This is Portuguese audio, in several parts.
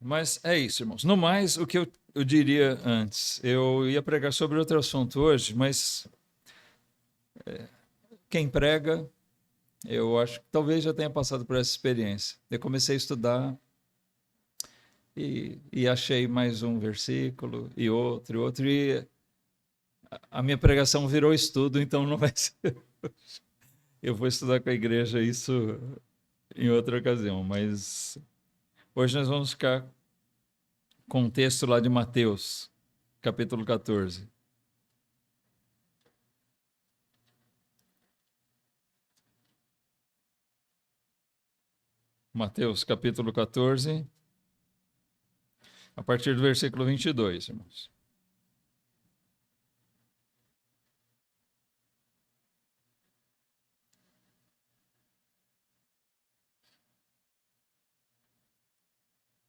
Mas é isso, irmãos. No mais, o que eu diria antes, eu ia pregar sobre outro assunto hoje, mas quem prega, eu acho que talvez já tenha passado por essa experiência. Eu comecei a estudar e achei mais um versículo e outro, e a minha pregação virou estudo, então não vai ser. Eu vou estudar com a igreja isso em outra ocasião, mas hoje nós vamos ficar com um texto lá de Mateus, capítulo 14. Mateus, capítulo 14, a partir do versículo 22, irmãos.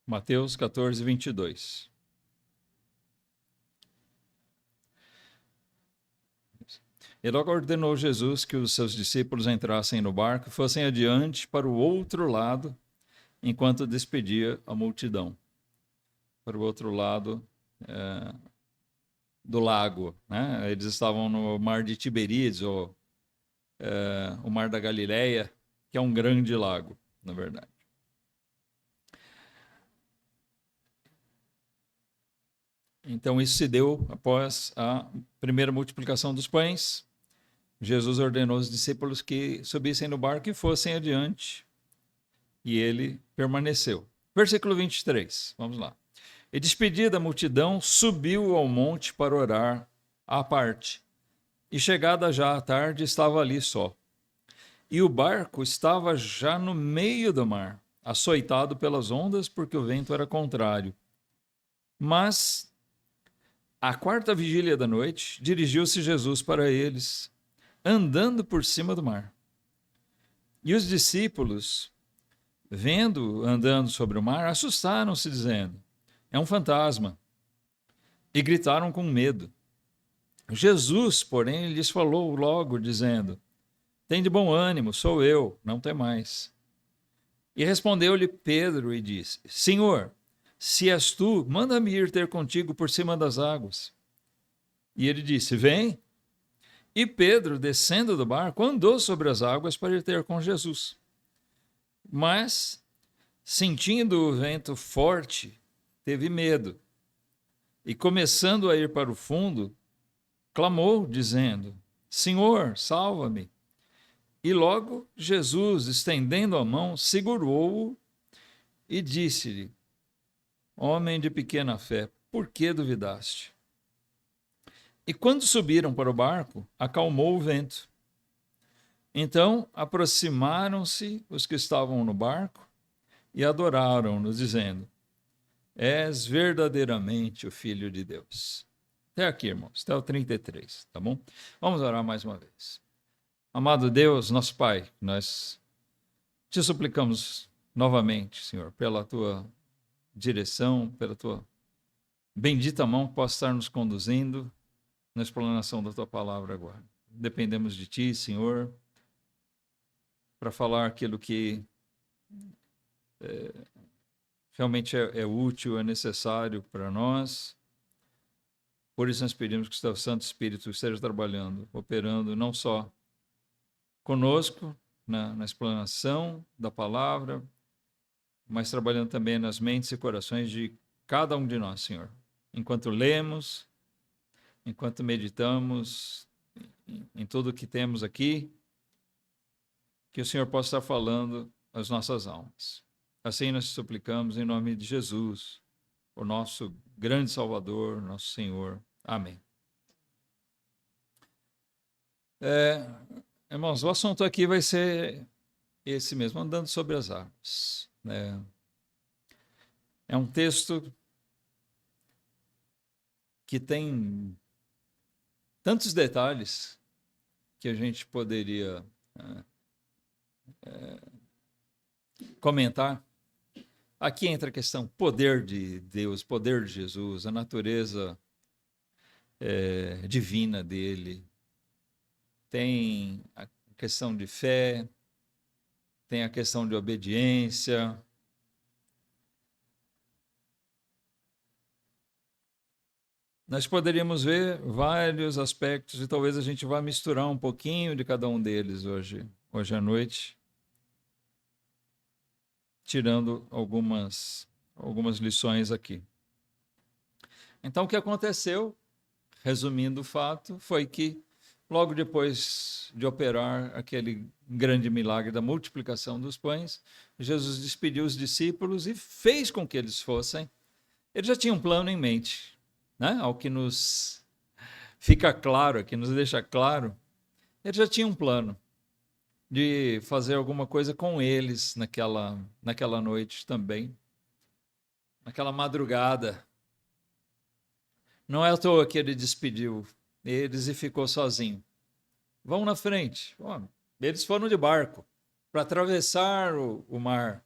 Mateus 14, 22. E logo ordenou Jesus que os seus discípulos entrassem no barco e fossem adiante para o outro lado, enquanto despedia a multidão. Para o outro lado do lago, né? Eles estavam no mar de Tiberíades, ou o mar da Galileia, que é um grande lago, na verdade. Então isso se deu após a primeira multiplicação dos pães. Jesus ordenou aos discípulos que subissem no barco e fossem adiante, e ele permaneceu. Versículo 23, vamos lá. E despedida a multidão, subiu ao monte para orar à parte. E chegada já a tarde, estava ali só. E o barco estava já no meio do mar, açoitado pelas ondas, porque o vento era contrário. Mas, à quarta vigília da noite, dirigiu-se Jesus para eles, andando por cima do mar. E os discípulos, vendo andando sobre o mar, assustaram-se, dizendo: é um fantasma. E gritaram com medo. Jesus, porém, lhes falou logo, dizendo: tem de bom ânimo, sou eu, não temais. E respondeu-lhe Pedro e disse: Senhor, se és tu, manda-me ir ter contigo por cima das águas. E ele disse: vem. E Pedro, descendo do barco, andou sobre as águas para ir ter com Jesus. Mas, sentindo o vento forte, teve medo. E começando a ir para o fundo, clamou, dizendo: Senhor, salva-me. E logo Jesus, estendendo a mão, segurou-o e disse-lhe: Homem de pequena fé, por que duvidaste? E quando subiram para o barco, acalmou o vento. Então aproximaram-se os que estavam no barco e adoraram-no, dizendo: És verdadeiramente o Filho de Deus. Até aqui, irmãos, até o 33, tá bom? Vamos orar mais uma vez. Amado Deus, nosso Pai, nós te suplicamos novamente, Senhor, pela tua direção, pela tua bendita mão que possa estar nos conduzindo na explanação da tua palavra agora. Dependemos de ti, Senhor, para falar aquilo que realmente é útil, é necessário para nós. Por isso nós pedimos que o teu Santo Espírito esteja trabalhando, operando não só conosco na explanação da palavra, mas trabalhando também nas mentes e corações de cada um de nós, Senhor. Enquanto lemos, enquanto meditamos em tudo que temos aqui, que o Senhor possa estar falando às nossas almas. Assim nós te suplicamos em nome de Jesus, o nosso grande Salvador, nosso Senhor. Amém. Irmãos, o assunto aqui vai ser esse mesmo, andando sobre as águas. É um texto que tem tantos detalhes que a gente poderia comentar. Aqui entra a questão poder de Deus, poder de Jesus, a natureza divina dele. Tem a questão de fé, tem a questão de obediência. nós poderíamos ver vários aspectos e talvez a gente vá misturar um pouquinho de cada um deles hoje à noite, tirando algumas lições aqui. Então, o que aconteceu, resumindo o fato, foi que logo depois de operar aquele grande milagre da multiplicação dos pães, Jesus despediu os discípulos e fez com que eles fossem. Ele já tinha um plano em mente, né? Ao que nos fica claro, que nos deixa claro, ele já tinha um plano de fazer alguma coisa com eles naquela noite também, naquela madrugada. Não é à toa que ele despediu eles e ficou sozinho. Vão na frente. Bom, eles foram de barco para atravessar o mar.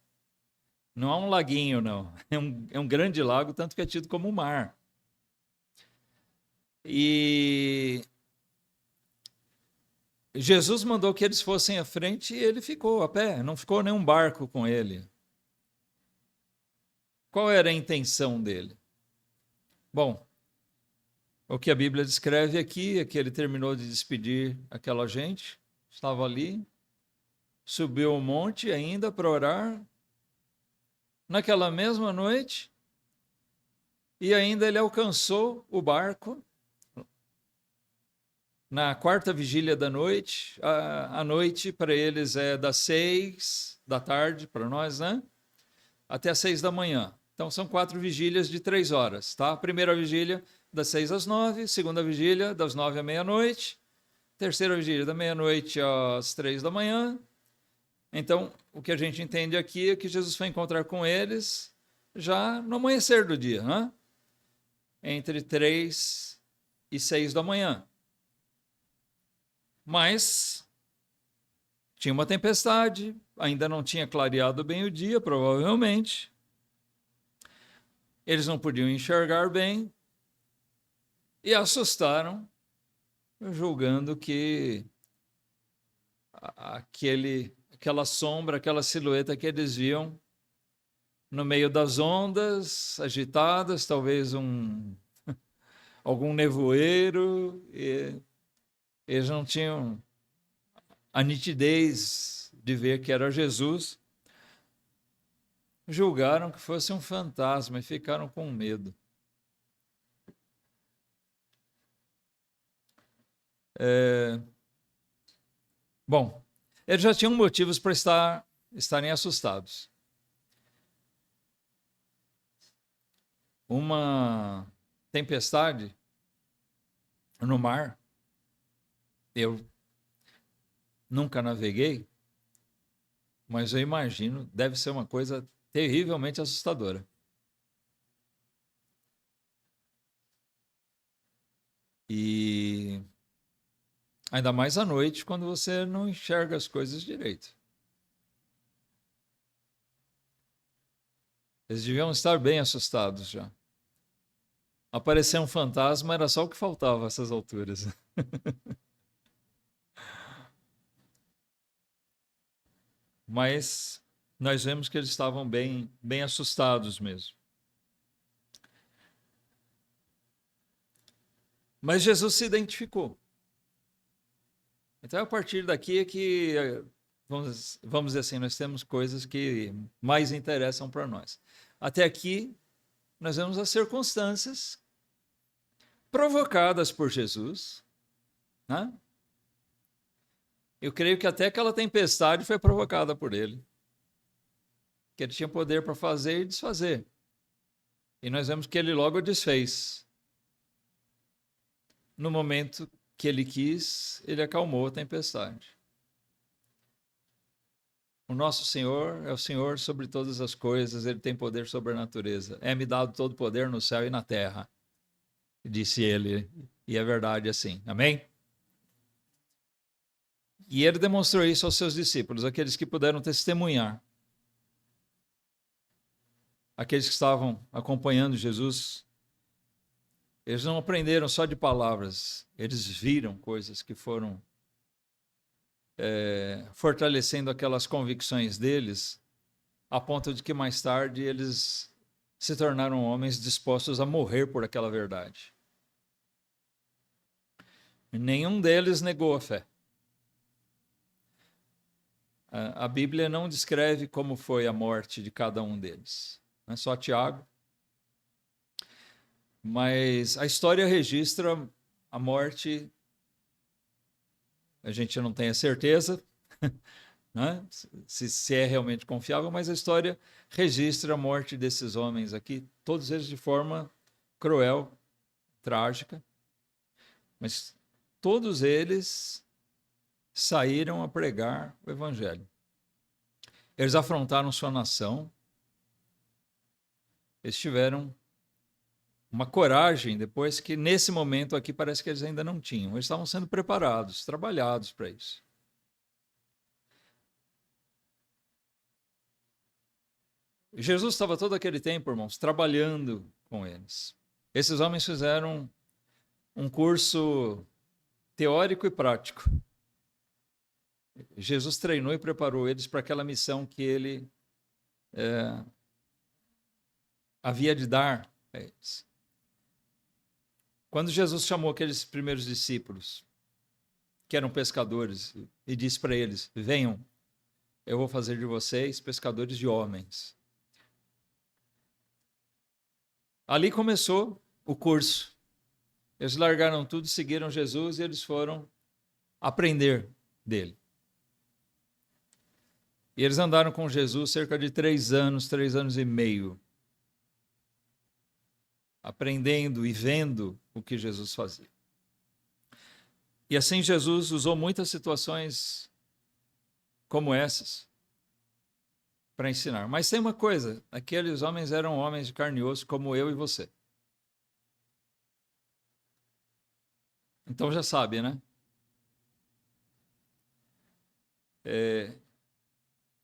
Não é um laguinho, não. É um grande lago, tanto que é tido como mar. E Jesus mandou que eles fossem à frente e ele ficou a pé, não ficou nenhum barco com ele. Qual era a intenção dele? Bom, o que a Bíblia descreve aqui é que ele terminou de despedir aquela gente, estava ali, subiu o monte ainda para orar, naquela mesma noite, e ainda ele alcançou o barco na quarta vigília da noite. A noite para eles é das 6 da tarde, para nós, né? Até as 6 da manhã. Então são 4 vigílias de 3 horas, tá? Primeira vigília das 6 às 9, segunda vigília das 9 à meia-noite, terceira vigília da meia-noite às 3 da manhã. Então, o que a gente entende aqui é que Jesus foi encontrar com eles já no amanhecer do dia, né? Entre 3 e 6 da manhã. Mas tinha uma tempestade, ainda não tinha clareado bem o dia, provavelmente. Eles não podiam enxergar bem e assustaram, julgando que aquela sombra, aquela silhueta que eles viam no meio das ondas agitadas, talvez algum nevoeiro, e eles não tinham a nitidez de ver que era Jesus, julgaram que fosse um fantasma e ficaram com medo. Bom, eles já tinham motivos para estarem assustados. Uma tempestade no mar, eu nunca naveguei, mas eu imagino, deve ser uma coisa terrivelmente assustadora. E ainda mais à noite, quando você não enxerga as coisas direito. Eles deviam estar bem assustados já. Aparecer um fantasma era só o que faltava a essas alturas. Mas nós vemos que eles estavam bem assustados mesmo. Mas Jesus se identificou. Então, a partir daqui é que, vamos dizer assim, nós temos coisas que mais interessam para nós. Até aqui, nós vemos as circunstâncias provocadas por Jesus, né? Eu creio que até aquela tempestade foi provocada por ele, que ele tinha poder para fazer e desfazer. E nós vemos que ele logo desfez. No momento que ele quis, ele acalmou a tempestade. O nosso Senhor é o Senhor sobre todas as coisas, ele tem poder sobre a natureza. É-me dado todo o poder no céu e na terra, disse ele, e é verdade assim. Amém? E ele demonstrou isso aos seus discípulos, aqueles que puderam testemunhar. Aqueles que estavam acompanhando Jesus, eles não aprenderam só de palavras, eles viram coisas que foram fortalecendo aquelas convicções deles, a ponto de que mais tarde eles se tornaram homens dispostos a morrer por aquela verdade. nenhum deles negou a fé. A Bíblia não descreve como foi a morte de cada um deles. Não é só Tiago. Mas a história registra a morte, a gente não tem a certeza, né? se é realmente confiável, mas a história registra a morte desses homens aqui, todos eles de forma cruel, trágica, mas todos eles saíram a pregar o evangelho. Eles afrontaram sua nação, eles tiveram uma coragem depois que nesse momento aqui parece que eles ainda não tinham. Eles estavam sendo preparados, trabalhados para isso. Jesus estava todo aquele tempo, irmãos, trabalhando com eles. Esses homens fizeram um curso teórico e prático. Jesus treinou e preparou eles para aquela missão que ele havia de dar a eles. Quando Jesus chamou aqueles primeiros discípulos, que eram pescadores, e disse para eles: venham, eu vou fazer de vocês pescadores de homens. Ali começou o curso. Eles largaram tudo, seguiram Jesus e eles foram aprender dele. E eles andaram com Jesus cerca de 3 anos e meio, aprendendo e vendo o que Jesus fazia. E assim Jesus usou muitas situações como essas para ensinar. Mas tem uma coisa, aqueles homens eram homens de carne e osso como eu e você. Então já sabe, né?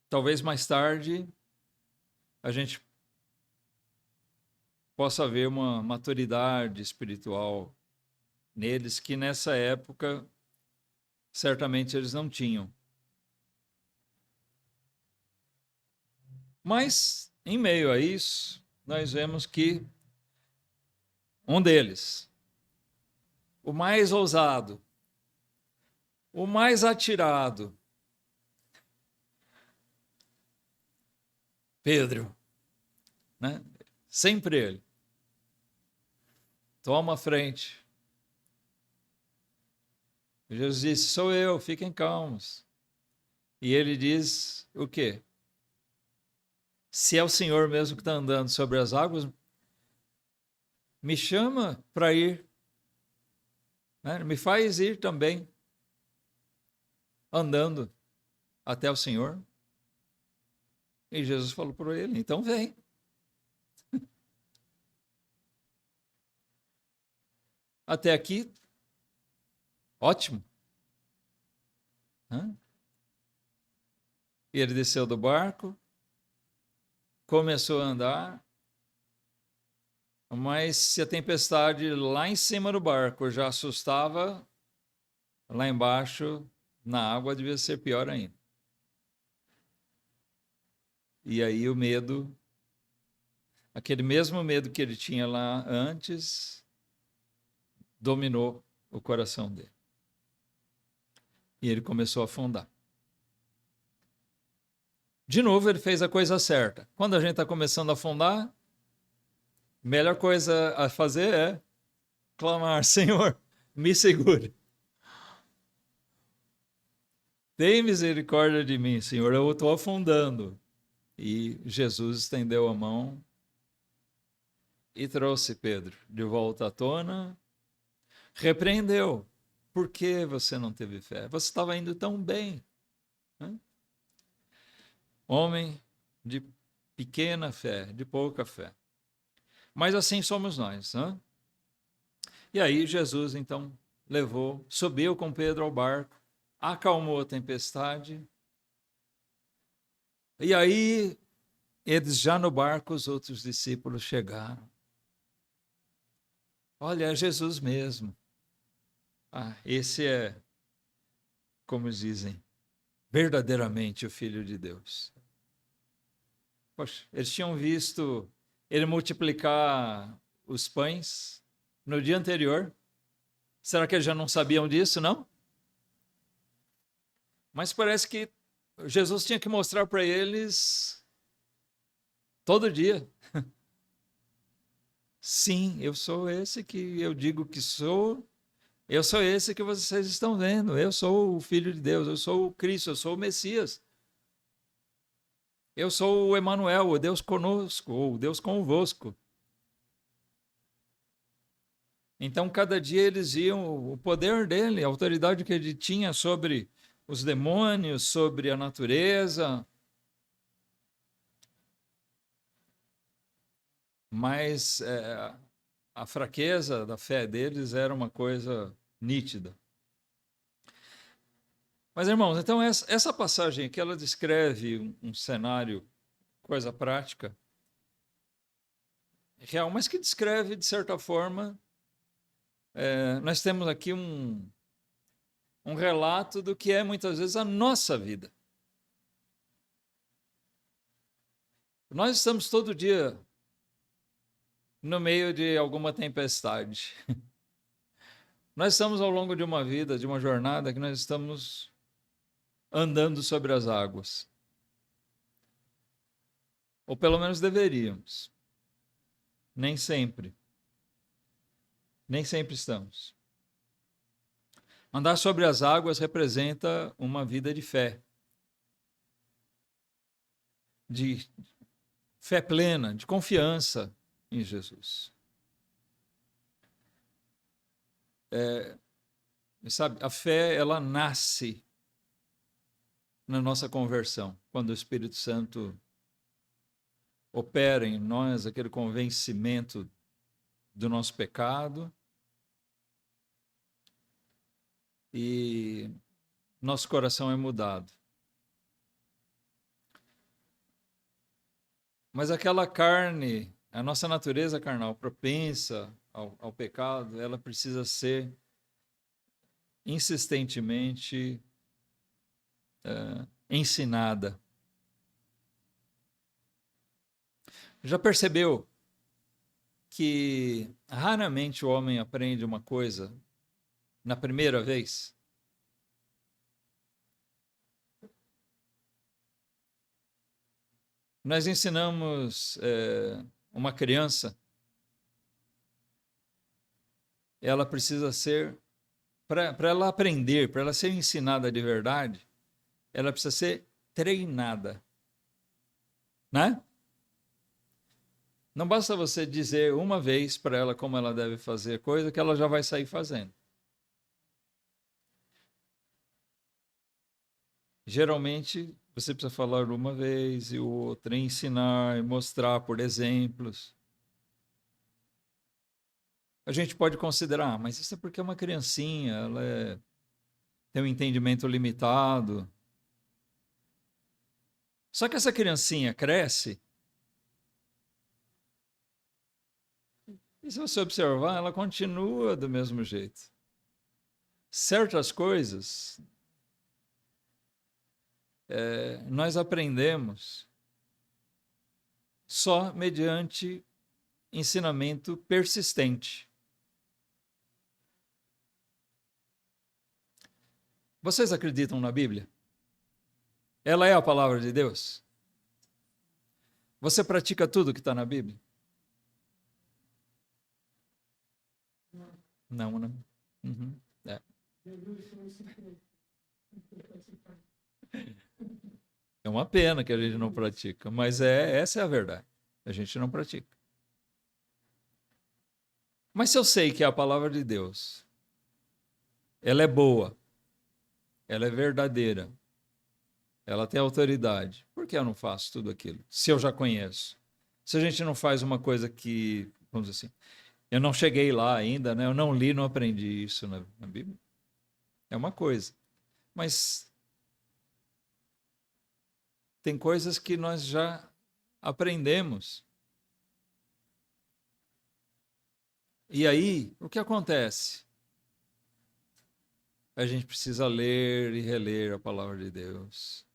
Talvez mais tarde a gente possa ver uma maturidade espiritual neles que nessa época certamente eles não tinham. Mas, em meio a isso, nós vemos que um deles, o mais ousado, o mais atirado, Pedro, né? Sempre ele, toma a frente. Jesus disse: sou eu, fiquem calmos. E ele diz o quê? Se é o Senhor mesmo que está andando sobre as águas, me chama para ir, né? Me faz ir também, andando até o Senhor. E Jesus falou para ele: então vem. Até aqui, ótimo. E ele desceu do barco, começou a andar, mas se a tempestade lá em cima do barco já assustava, lá embaixo, na água, devia ser pior ainda. E aí o medo, aquele mesmo medo que ele tinha lá antes, dominou o coração dele. E ele começou a afundar. De novo, ele fez a coisa certa. Quando a gente está começando a afundar, a melhor coisa a fazer é clamar: Senhor, me segure. Tem misericórdia de mim, Senhor, eu estou afundando. E Jesus estendeu a mão e trouxe Pedro de volta à tona, repreendeu. Por que você não teve fé? Você estava indo tão bem. Né? Homem de pequena fé, de pouca fé. Mas assim somos nós. Né? E aí Jesus, então, subiu com Pedro ao barco, acalmou a tempestade. E aí, eles já no barco, os outros discípulos chegaram. Olha, é Jesus mesmo. Esse é, como dizem, verdadeiramente o Filho de Deus. Poxa, eles tinham visto ele multiplicar os pães no dia anterior. Será que eles já não sabiam disso, não? Mas parece que Jesus tinha que mostrar para eles todo dia. Sim, eu sou esse que eu digo que sou. Eu sou esse que vocês estão vendo. Eu sou o Filho de Deus. Eu sou o Cristo. Eu sou o Messias. Eu sou o Emanuel, o Deus conosco, ou o Deus convosco. Então, cada dia eles viam o poder dele, a autoridade que ele tinha sobre os demônios, sobre a natureza. Mas a fraqueza da fé deles era uma coisa nítida. Mas, irmãos, então essa passagem aqui, ela descreve um cenário, coisa prática, real, mas que descreve, de certa forma, nós temos aqui um relato do que é, muitas vezes, a nossa vida. Nós estamos todo dia no meio de alguma tempestade. Nós estamos ao longo de uma vida, de uma jornada, que nós estamos andando sobre as águas. Ou pelo menos deveríamos. Nem sempre. Nem sempre estamos. Andar sobre as águas representa uma vida de fé. De fé plena, de confiança em Jesus. Sabe, a fé, ela nasce na nossa conversão, quando o Espírito Santo opera em nós aquele convencimento do nosso pecado e nosso coração é mudado. Mas aquela carne, a nossa natureza carnal propensa ao pecado, ela precisa ser insistentemente ensinada. Já percebeu que raramente o homem aprende uma coisa na primeira vez? Nós ensinamos uma criança, ela precisa ser, para ela aprender, para ela ser ensinada de verdade, ela precisa ser treinada, né? Não basta você dizer uma vez para ela como ela deve fazer coisa que ela já vai sair fazendo. Geralmente, você precisa falar uma vez e outra, ensinar, mostrar por exemplos. A gente pode considerar, mas isso é porque é uma criancinha, ela tem um entendimento limitado. Só que essa criancinha cresce e, se você observar, ela continua do mesmo jeito. Certas coisas nós aprendemos só mediante ensinamento persistente. Vocês acreditam na Bíblia? Ela é a palavra de Deus? Você pratica tudo que está na Bíblia? Não, né? Uhum. É uma pena que a gente não pratica, mas essa é a verdade. A gente não pratica. Mas se eu sei que é a palavra de Deus, ela é boa, ela é verdadeira, ela tem autoridade, por que eu não faço tudo aquilo? Se eu já conheço. Se a gente não faz uma coisa que, vamos dizer assim, eu não cheguei lá ainda, né? Eu não li, não aprendi isso na Bíblia. É uma coisa. Mas tem coisas que nós já aprendemos. E aí, o que acontece? A gente precisa ler e reler a palavra de Deus.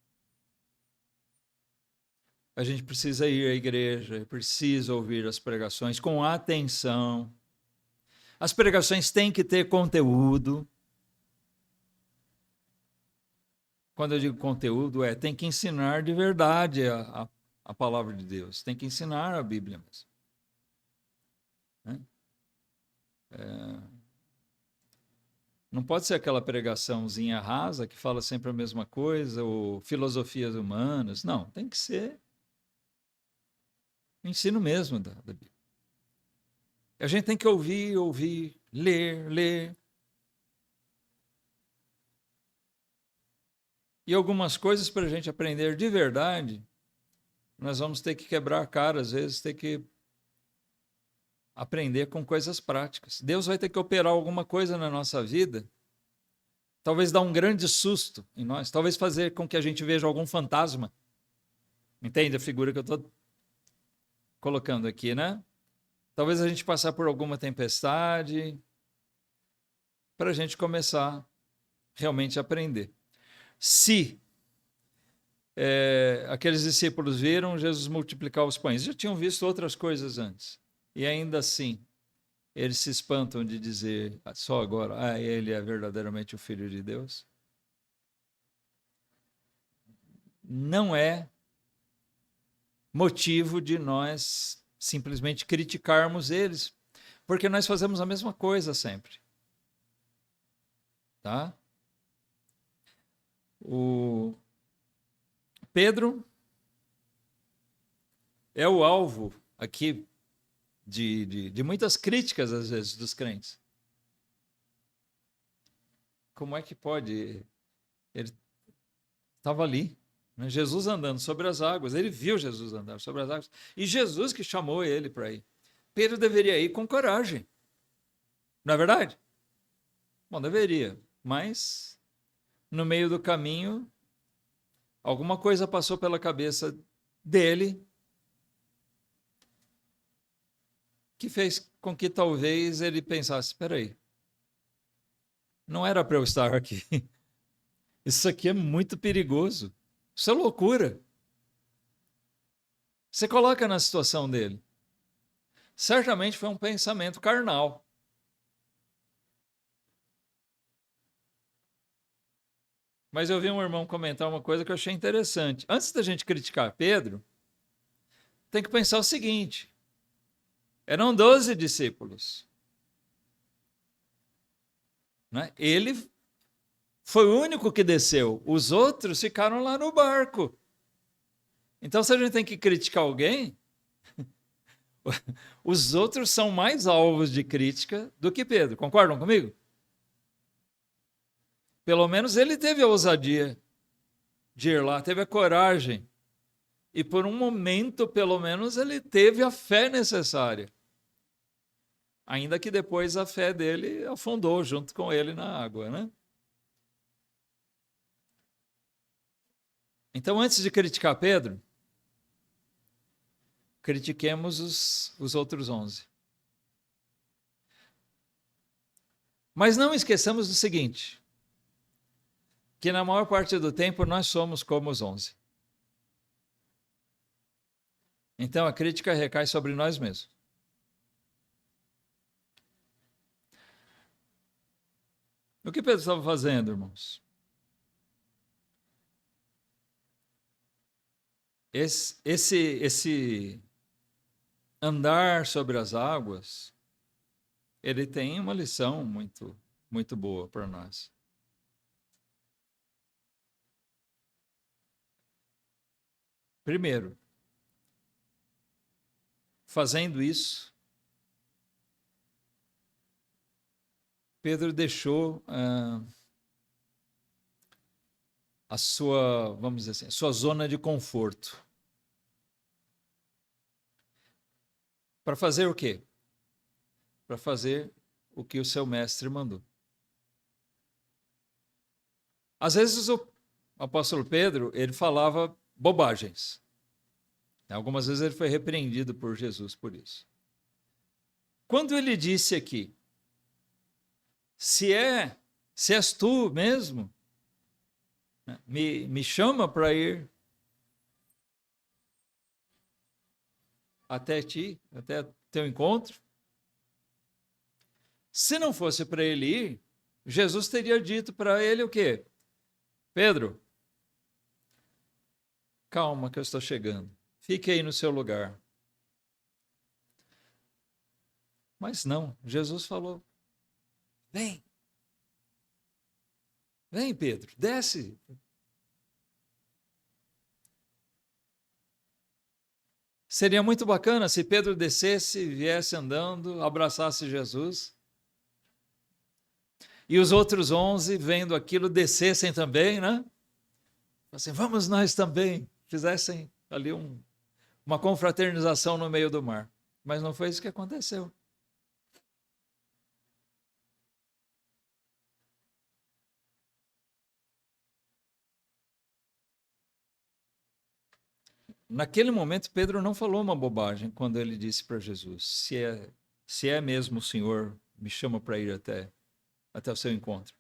A gente precisa ir à igreja, precisa ouvir as pregações com atenção. As pregações têm que ter conteúdo. Quando eu digo conteúdo, tem que ensinar de verdade a palavra de Deus. Tem que ensinar a Bíblia mesmo. Não pode ser aquela pregaçãozinha rasa que fala sempre a mesma coisa, ou filosofias humanas. Não, tem que ser o ensino mesmo da Bíblia. A gente tem que ouvir, ler. E algumas coisas para a gente aprender de verdade, nós vamos ter que quebrar a cara, às vezes ter que aprender com coisas práticas. Deus vai ter que operar alguma coisa na nossa vida, talvez dar um grande susto em nós, talvez fazer com que a gente veja algum fantasma. Entende a figura que eu estou colocando aqui, né? Talvez a gente passar por alguma tempestade para a gente começar realmente a aprender. Se aqueles discípulos viram Jesus multiplicar os pães, já tinham visto outras coisas antes, e ainda assim eles se espantam de dizer só agora, ele é verdadeiramente o Filho de Deus. Não é motivo de nós simplesmente criticarmos eles, porque nós fazemos a mesma coisa sempre. Tá? O Pedro é o alvo aqui de muitas críticas, às vezes, dos crentes. Como é que pode? Ele estava ali, né? Jesus andando sobre as águas, ele viu Jesus andar sobre as águas, e Jesus que chamou ele para ir. Pedro deveria ir com coragem, não é verdade? Bom, deveria, mas no meio do caminho, alguma coisa passou pela cabeça dele que fez com que talvez ele pensasse, espera aí, não era para eu estar aqui. Isso aqui é muito perigoso. Isso é loucura. Você coloca na situação dele. Certamente foi um pensamento carnal. Mas eu vi um irmão comentar uma coisa que eu achei interessante. Antes da gente criticar Pedro, tem que pensar o seguinte: eram 12 discípulos. Né? Ele foi o único que desceu. Os outros ficaram lá no barco. Então, se a gente tem que criticar alguém, os outros são mais alvos de crítica do que Pedro. Concordam comigo? Pelo menos ele teve a ousadia de ir lá, teve a coragem. E por um momento, pelo menos, ele teve a fé necessária. Ainda que depois a fé dele afundou junto com ele na água, né? Então, antes de criticar Pedro, critiquemos os outros 11. Mas não esqueçamos do seguinte, que na maior parte do tempo nós somos como os 11. Então a crítica recai sobre nós mesmos. O que Pedro estava fazendo, irmãos? Esse andar sobre as águas, ele tem uma lição muito, muito boa para nós. Primeiro, fazendo isso, Pedro deixou a sua, vamos dizer assim, sua zona de conforto. Para fazer o quê? Para fazer o que o seu mestre mandou. Às vezes o apóstolo Pedro, ele falava bobagens. Algumas vezes ele foi repreendido por Jesus por isso. Quando ele disse aqui, se és tu mesmo, me chama para ir até ti, até teu encontro. Se não fosse para ele ir, Jesus teria dito para ele o quê? Pedro, calma que eu estou chegando. Fique aí no seu lugar. Mas não, Jesus falou, vem. Vem, Pedro, desce. Seria muito bacana se Pedro descesse, viesse andando, abraçasse Jesus. E os outros 11, vendo aquilo, descessem também, né? Assim, vamos nós também. Fizessem ali uma confraternização no meio do mar. Mas não foi isso que aconteceu. Naquele momento, Pedro não falou uma bobagem quando ele disse para Jesus, se é mesmo o Senhor, me chama para ir até o seu encontro.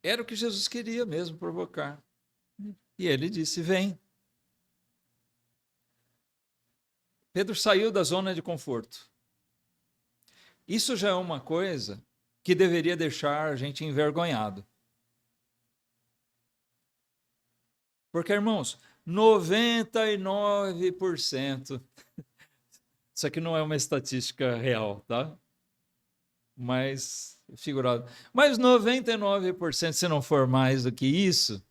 Era o que Jesus queria mesmo provocar. E ele disse, vem. Pedro saiu da zona de conforto. Isso já é uma coisa que deveria deixar a gente envergonhado. Porque, irmãos, 99%, isso aqui não é uma estatística real, tá? Mas figurado. Mas 99%, se não for mais do que isso,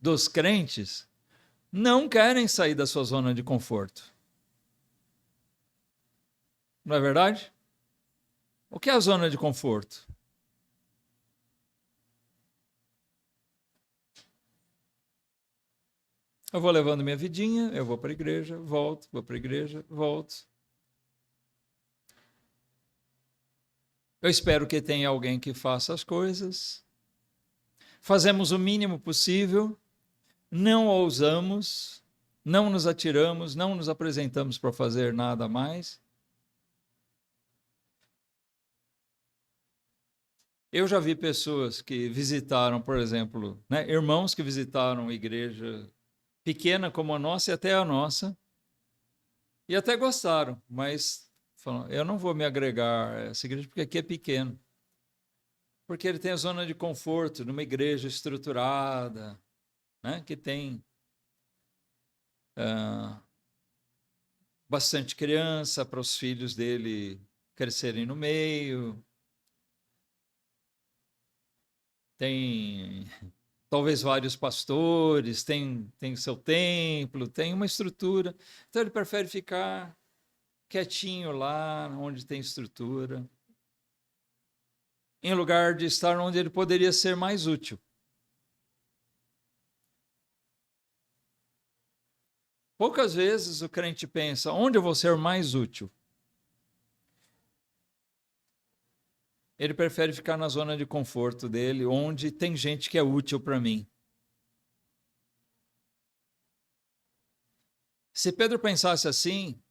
dos crentes, não querem sair da sua zona de conforto. Não é verdade? O que é a zona de conforto? Eu vou levando minha vidinha, eu vou para a igreja, volto, vou para a igreja, volto. Eu espero que tenha alguém que faça as coisas. Fazemos o mínimo possível, não ousamos, não nos atiramos, não nos apresentamos para fazer nada mais. Eu já vi pessoas que visitaram, por exemplo, né, irmãos que visitaram igreja pequena como a nossa e até a nossa, e até gostaram, mas falam, eu não vou me agregar a essa igreja porque aqui é pequeno. Porque ele tem a zona de conforto numa igreja estruturada, né, que tem bastante criança para os filhos dele crescerem no meio. Tem talvez vários pastores, tem seu templo, tem uma estrutura. Então ele prefere ficar quietinho lá onde tem estrutura, em lugar de estar onde ele poderia ser mais útil. Poucas vezes o crente pensa, onde eu vou ser mais útil? Ele prefere ficar na zona de conforto dele, onde tem gente que é útil para mim. Se Pedro pensasse assim,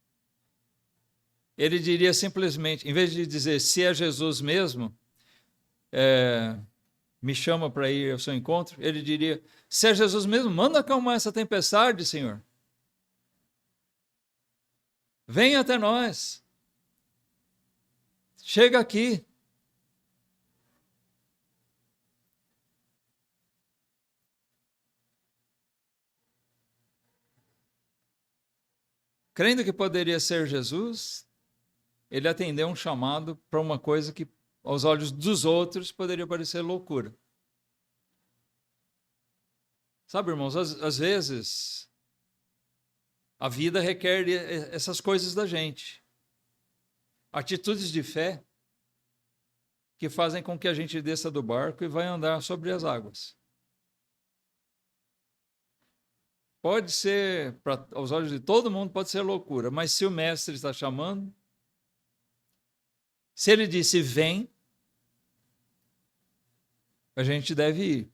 ele diria simplesmente, em vez de dizer se é Jesus mesmo, me chama para ir ao seu encontro, ele diria, se é Jesus mesmo, manda acalmar essa tempestade, Senhor. Venha até nós. Chega aqui. Crendo que poderia ser Jesus, ele atendeu um chamado para uma coisa que, aos olhos dos outros, poderia parecer loucura. Sabe, irmãos, às vezes a vida requer essas coisas da gente. Atitudes de fé que fazem com que a gente desça do barco e vai andar sobre as águas. Pode ser, aos olhos de todo mundo, pode ser loucura, mas se o mestre está chamando, se ele disse vem, a gente deve ir.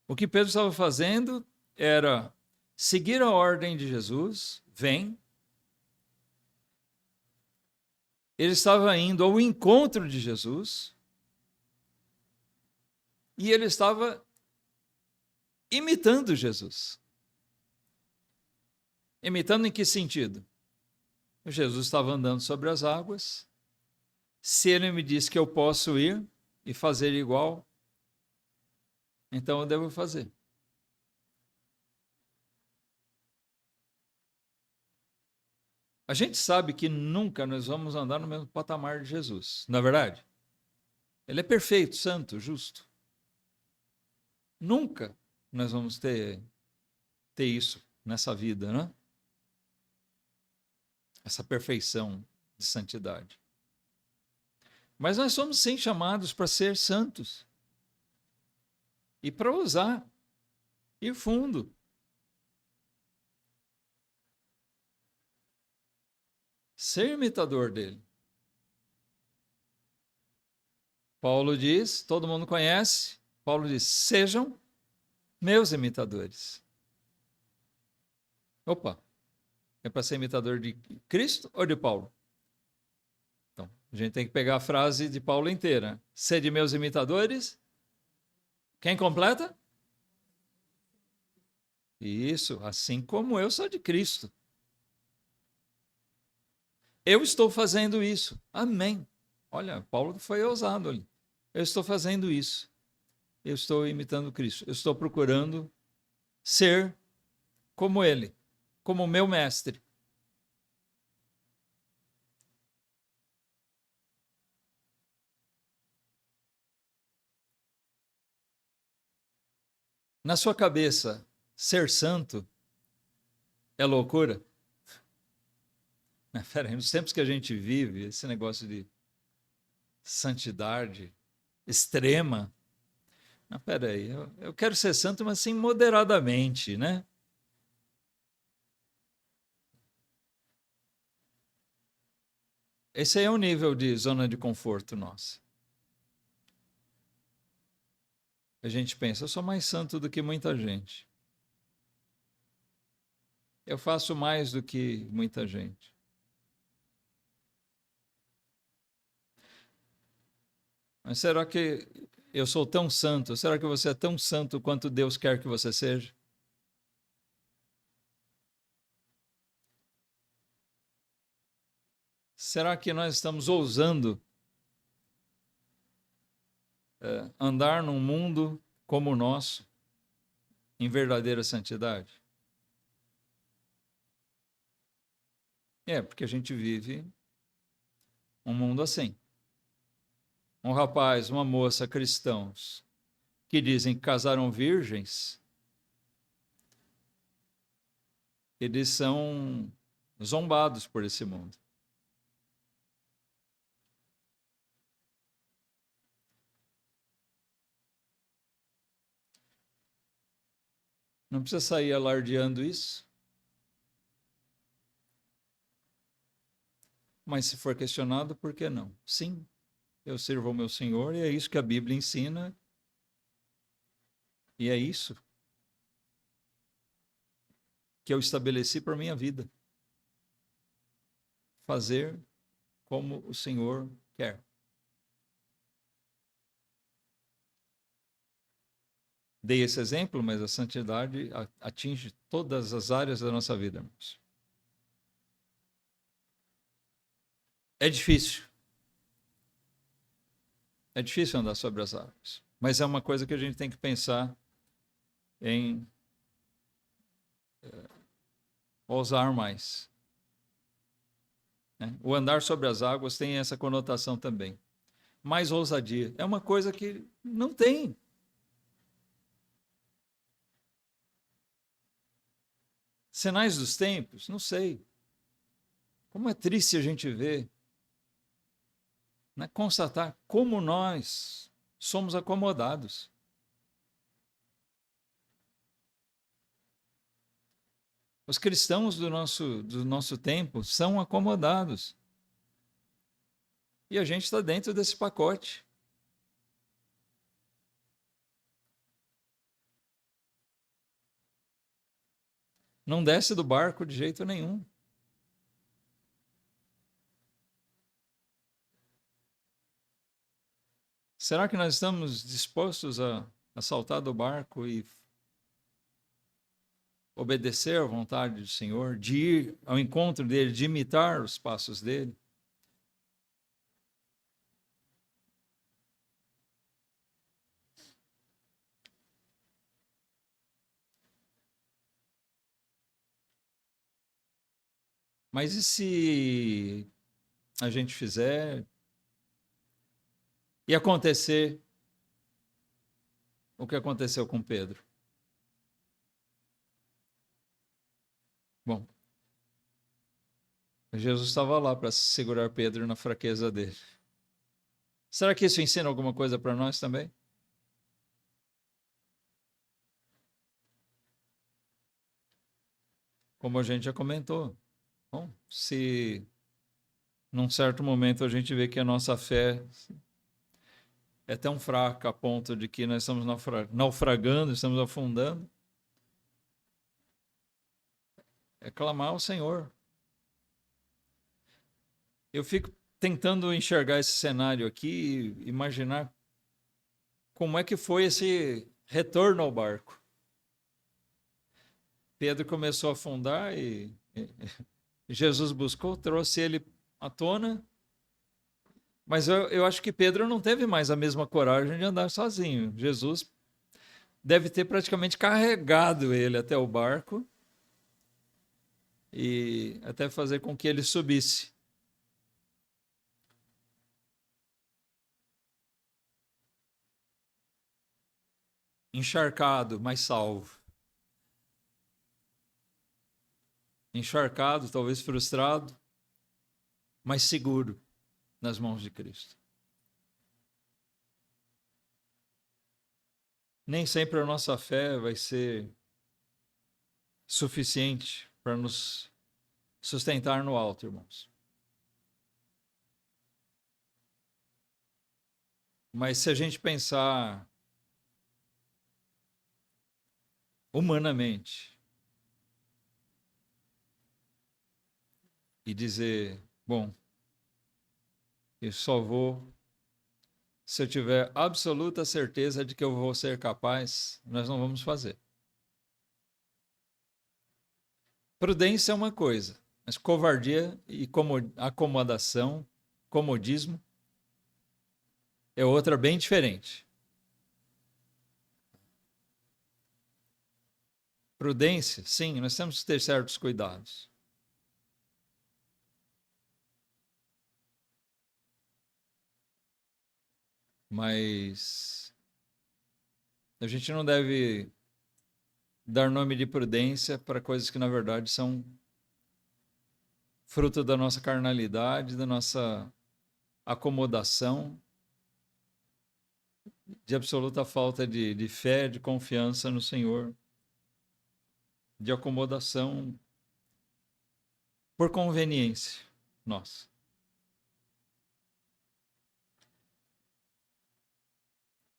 O que Pedro estava fazendo era seguir a ordem de Jesus, vem. Ele estava indo ao encontro de Jesus e ele estava imitando Jesus. Imitando em que sentido? Jesus estava andando sobre as águas. Se ele me diz que eu posso ir e fazer igual, então eu devo fazer. A gente sabe que nunca nós vamos andar no mesmo patamar de Jesus, não é verdade? Ele é perfeito, santo, justo. Nunca nós vamos ter isso nessa vida, né? Essa perfeição de santidade. Mas nós somos sim chamados para ser santos e para usar, ir fundo. Ser imitador dele. Paulo diz, todo mundo conhece, Paulo diz, sejam meus imitadores. Opa, é para ser imitador de Cristo ou de Paulo? Então, a gente tem que pegar a frase de Paulo inteira. Sede meus imitadores. Quem completa? Isso, assim como eu sou de Cristo. Eu estou fazendo isso. Amém. Olha, Paulo foi ousado ali. Eu estou fazendo isso. Eu estou imitando Cristo. Eu estou procurando ser como ele, como meu mestre. Na sua cabeça, ser santo é loucura? Peraí, nos tempos que a gente vive, esse negócio de santidade extrema. Não, peraí, eu quero ser santo, mas assim, moderadamente, né? Esse aí é o nível de zona de conforto nossa. A gente pensa, eu sou mais santo do que muita gente. Eu faço mais do que muita gente. Mas será que eu sou tão santo? Será que você é tão santo quanto Deus quer que você seja? Será que nós estamos ousando andar num mundo como o nosso, em verdadeira santidade? É, porque a gente vive um mundo assim. Um rapaz, uma moça cristãos que dizem que casaram virgens, eles são zombados por esse mundo. Não precisa sair alardeando isso. Mas se for questionado, por que não? Sim, eu sirvo ao meu Senhor e é isso que a Bíblia ensina. E é isso que eu estabeleci para a minha vida. Fazer como o Senhor quer. Dei esse exemplo, mas a santidade atinge todas as áreas da nossa vida, irmãos. É difícil. É difícil andar sobre as águas. Mas é uma coisa que a gente tem que pensar em ousar mais. Né? O andar sobre as águas tem essa conotação também. Mais ousadia. É uma coisa que não tem. Sinais dos tempos? Não sei. Como é triste a gente ver, né, constatar como nós somos acomodados. Os cristãos do nosso tempo são acomodados. E a gente está dentro desse pacote. Não desce do barco de jeito nenhum. Será que nós estamos dispostos a saltar do barco e obedecer à vontade do Senhor, de ir ao encontro dele, de imitar os passos dele. Mas e se a gente fizer e acontecer o que aconteceu com Pedro? Bom, Jesus estava lá para segurar Pedro na fraqueza dele. Será que isso ensina alguma coisa para nós também? Como a gente já comentou. Bom, se num certo momento a gente vê que a nossa fé é tão fraca a ponto de que nós estamos naufragando, estamos afundando, é clamar ao Senhor. Eu fico tentando enxergar esse cenário aqui, imaginar como é que foi esse retorno ao barco. Pedro começou a afundar e Jesus buscou, trouxe ele à tona, mas eu acho que Pedro não teve mais a mesma coragem de andar sozinho. Jesus deve ter praticamente carregado ele até o barco e até fazer com que ele subisse. Encharcado, mas salvo. Encharcado, talvez frustrado, mas seguro nas mãos de Cristo. Nem sempre a nossa fé vai ser suficiente para nos sustentar no alto, irmãos. Mas se a gente pensar humanamente e dizer, bom, eu só vou se eu tiver absoluta certeza de que eu vou ser capaz, nós não vamos fazer. Prudência é uma coisa, mas covardia e acomodação, comodismo, é outra bem diferente. Prudência, sim, nós temos que ter certos cuidados. Mas a gente não deve dar nome de prudência para coisas que, na verdade, são fruto da nossa carnalidade, da nossa acomodação, de absoluta falta de fé, de confiança no Senhor, de acomodação por conveniência nossa.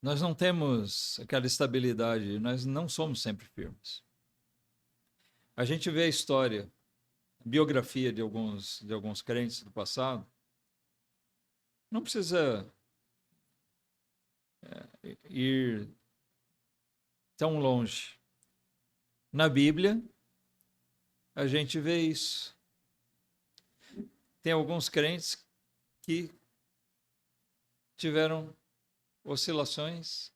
Nós não temos aquela estabilidade, nós não somos sempre firmes. A gente vê a história, a biografia de alguns crentes do passado, não precisa ir tão longe. Na Bíblia, a gente vê isso. Tem alguns crentes que tiveram oscilações,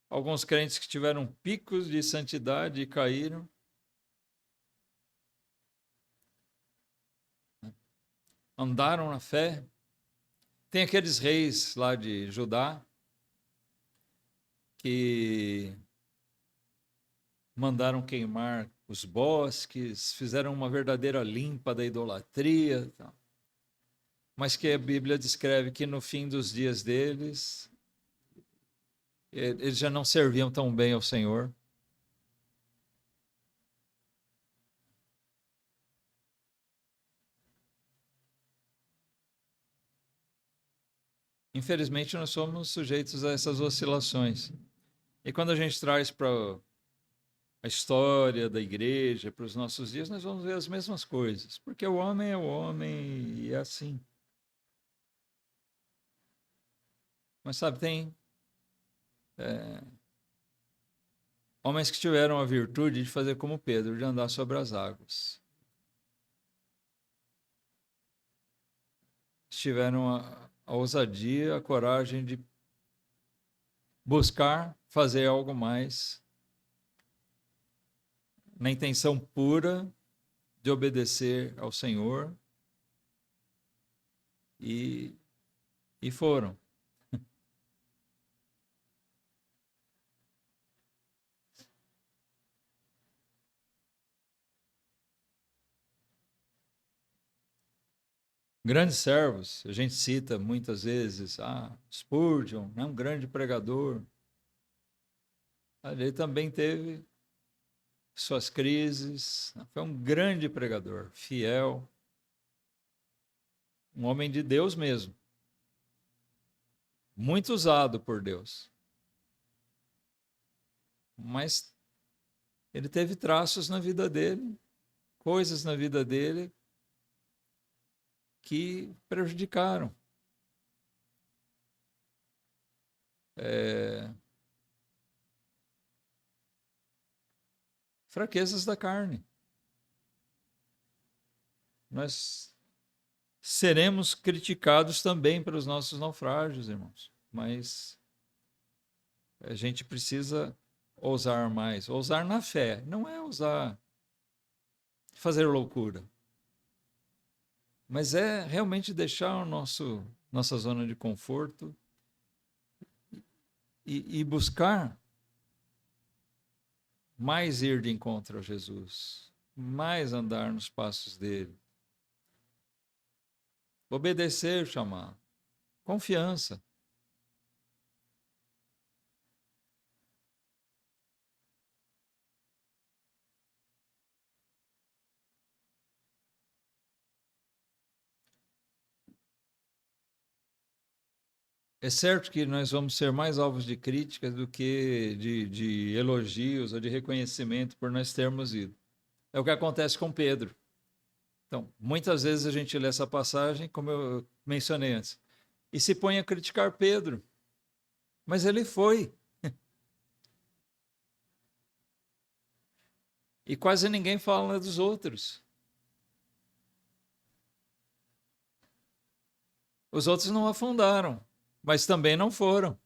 alguns crentes que tiveram picos de santidade e caíram. Andaram na fé. Tem aqueles reis lá de Judá que mandaram queimar os bosques, fizeram uma verdadeira limpa da idolatria, mas que a Bíblia descreve que no fim dos dias deles, eles já não serviam tão bem ao Senhor. Infelizmente, nós somos sujeitos a essas oscilações. E quando a gente traz para a história da igreja, para os nossos dias, nós vamos ver as mesmas coisas. Porque o homem é o homem e é assim. Mas sabe, tem Homens que tiveram a virtude de fazer como Pedro, de andar sobre as águas. Tiveram a ousadia, a coragem de buscar fazer algo mais, na intenção pura de obedecer ao Senhor, e foram. Grandes servos, a gente cita muitas vezes, Spurgeon, né, um grande pregador. Ele também teve suas crises, foi um grande pregador, fiel, um homem de Deus mesmo, muito usado por Deus. Mas ele teve traços na vida dele, coisas na vida dele que prejudicaram. Fraquezas da carne. Nós seremos criticados também pelos nossos naufrágios, irmãos, mas a gente precisa ousar mais, ousar na fé, não é ousar fazer loucura, mas é realmente deixar nossa zona de conforto e buscar mais ir de encontro a Jesus, mais andar nos passos dele, obedecer o chamado, confiança. É certo que nós vamos ser mais alvos de críticas do que de elogios ou de reconhecimento por nós termos ido. É o que acontece com Pedro. Então, muitas vezes a gente lê essa passagem, como eu mencionei antes, e se põe a criticar Pedro. Mas ele foi. E quase ninguém fala dos outros. Os outros não afundaram, mas também não foram.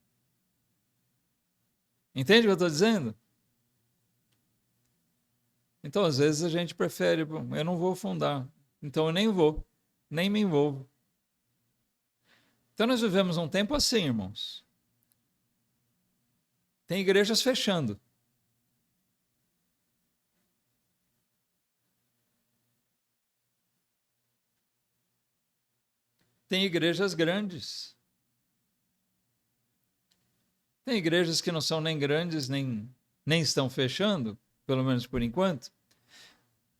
Entende o que eu estou dizendo? Então, às vezes, a gente prefere, eu não vou afundar, então eu nem vou, nem me envolvo. Então, nós vivemos um tempo assim, irmãos. Tem igrejas fechando. Tem igrejas grandes. Tem igrejas que não são nem grandes, nem estão fechando, pelo menos por enquanto.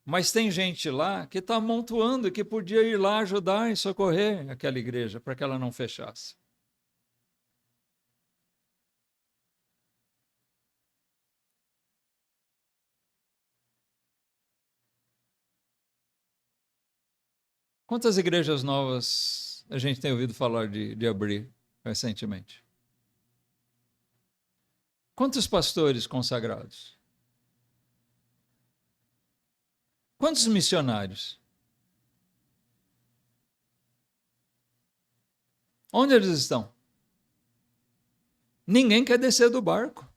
Mas tem gente lá que está amontoando, que podia ir lá ajudar e socorrer aquela igreja para que ela não fechasse. Quantas igrejas novas a gente tem ouvido falar de abrir recentemente? Quantos pastores consagrados? Quantos missionários? Onde eles estão? Ninguém quer descer do barco.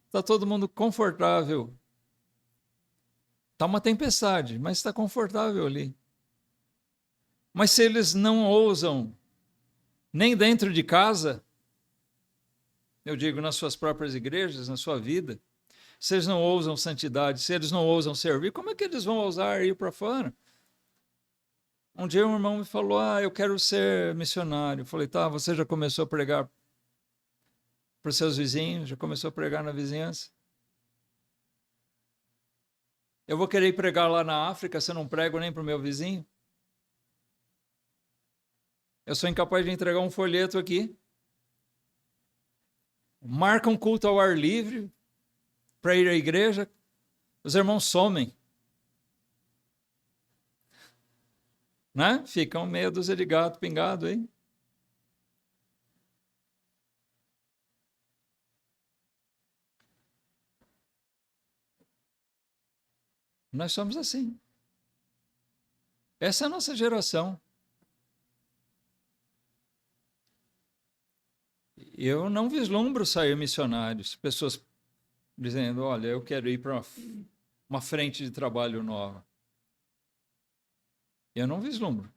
Está todo mundo confortável. Está uma tempestade, mas está confortável ali. Mas se eles não ousam, nem dentro de casa, eu digo nas suas próprias igrejas, na sua vida, se eles não ousam santidade, se eles não ousam servir, como é que eles vão ousar ir para fora? Um dia um irmão me falou, eu quero ser missionário. Eu falei, tá, você já começou a pregar para os seus vizinhos? Já começou a pregar na vizinhança? Eu vou querer pregar lá na África se eu não prego nem para o meu vizinho? Eu sou incapaz de entregar um folheto aqui. Marca um culto ao ar livre para ir à igreja. Os irmãos somem. Né? Ficam meia dúzia de gato pingado aí. Nós somos assim. Essa é a nossa geração. Eu não vislumbro sair missionários, pessoas dizendo, olha, eu quero ir para uma frente de trabalho nova. Eu não vislumbro.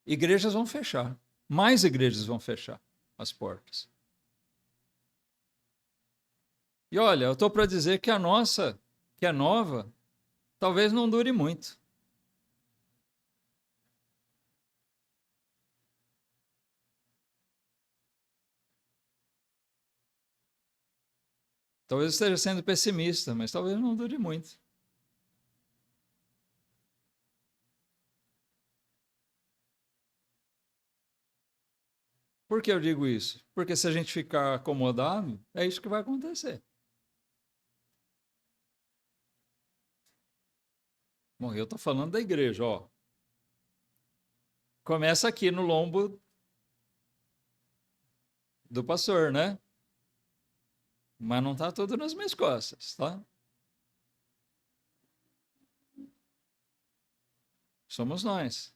Igrejas vão fechar. Mais igrejas vão fechar as portas. E olha, eu estou para dizer que a nossa, que é nova, talvez não dure muito. Talvez esteja sendo pessimista, mas talvez não dure muito. Por que eu digo isso? Porque se a gente ficar acomodado, é isso que vai acontecer. Bom, eu estou falando da igreja, ó. Começa aqui no lombo do pastor, né? Mas não está tudo nas minhas costas, tá? Somos nós.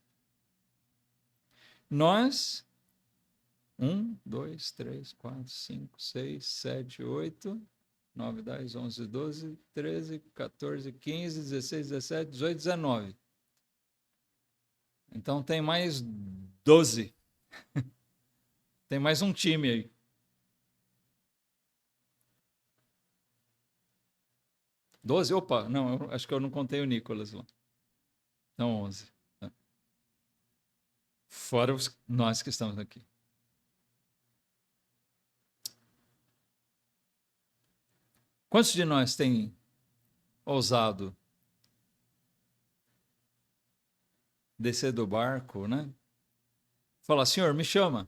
Nós, 1, 2, 3, 4, 5, 6, 7, 8, 9, 10, 11, 12, 13, 14, 15, 16, 17, 18, 19. Então tem mais 12. Tem mais um time aí. 12? Opa, não, acho que eu não contei o Nicolas lá. Então 11. Fora nós que estamos aqui. Quantos de nós têm ousado descer do barco, né? Falar, Senhor, me chama.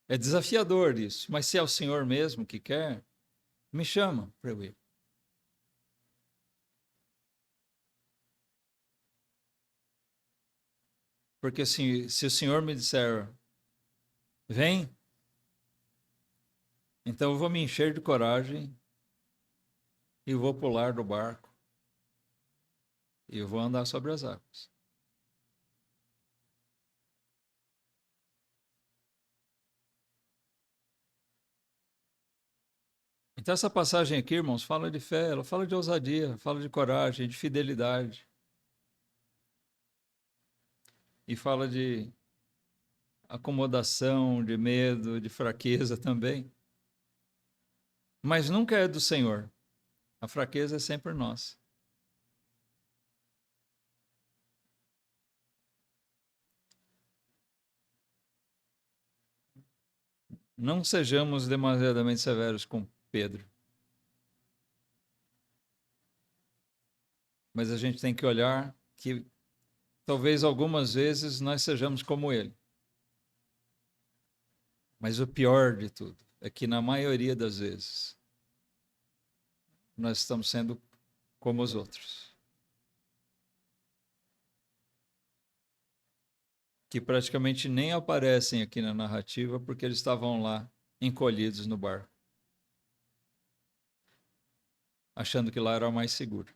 É desafiador isso, mas se é o Senhor mesmo que quer, me chama para eu ir. Porque assim, se o Senhor me disser, vem, então eu vou me encher de coragem e vou pular do barco e eu vou andar sobre as águas. Então essa passagem aqui, irmãos, fala de fé, ela fala de ousadia, fala de coragem, de fidelidade. E fala de acomodação, de medo, de fraqueza também. Mas nunca é do Senhor. A fraqueza é sempre nossa. Não sejamos demasiadamente severos com Pedro. Mas a gente tem que olhar que talvez algumas vezes nós sejamos como ele. Mas o pior de tudo é que na maioria das vezes nós estamos sendo como os outros. Que praticamente nem aparecem aqui na narrativa porque eles estavam lá encolhidos no barco, achando que lá era o mais seguro.